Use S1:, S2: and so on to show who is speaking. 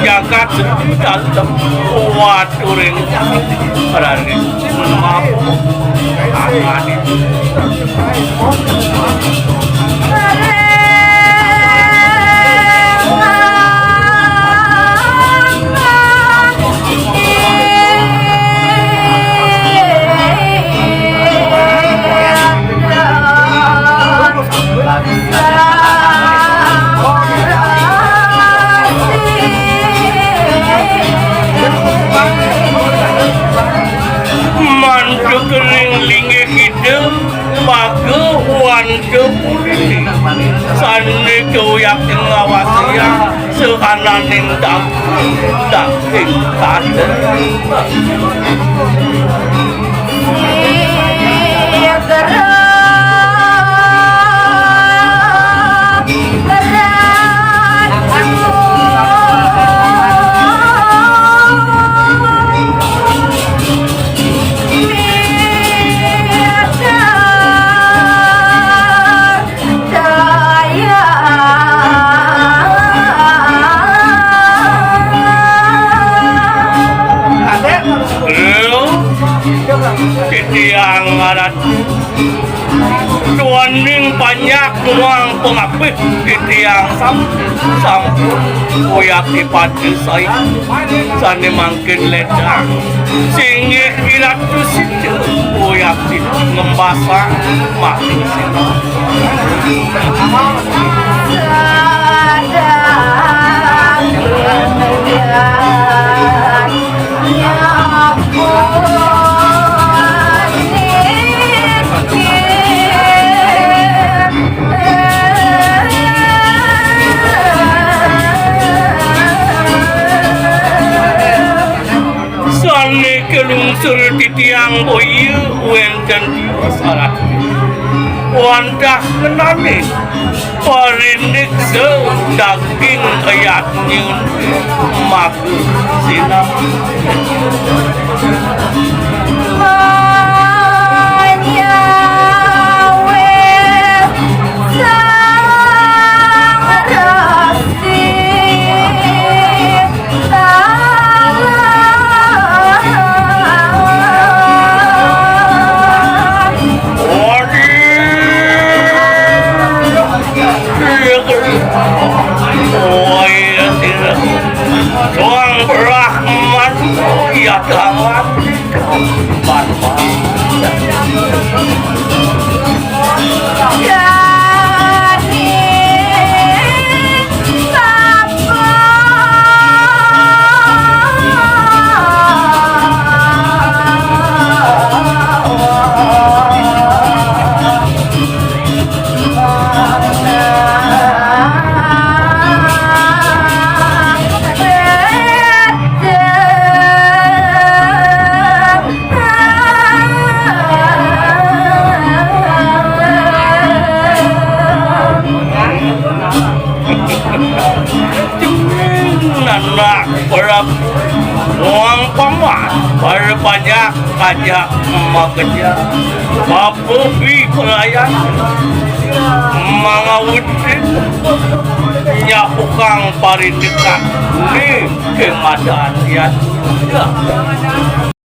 S1: jagat dalam waturing berani mampu angani mandu kering lingi hidup pagawan kepulih sani kuyak ngawasiya sehananing daging kader yang ngaran tuaning banyak nuang pengapit yang sampun kuyak dipati saya sani mangkin ledang singih kilat tu situ kuyak di ngembasa mati sini kelungsur di tiang boyu wenten sarat wandah menami parindik daging ayat nyun maku sinam Tuang Brahman ya kawan anak berap uang paman berbanyak kajak makerja bapubi pelayan mangawutin nyapukang parindekan ni kemadaan ya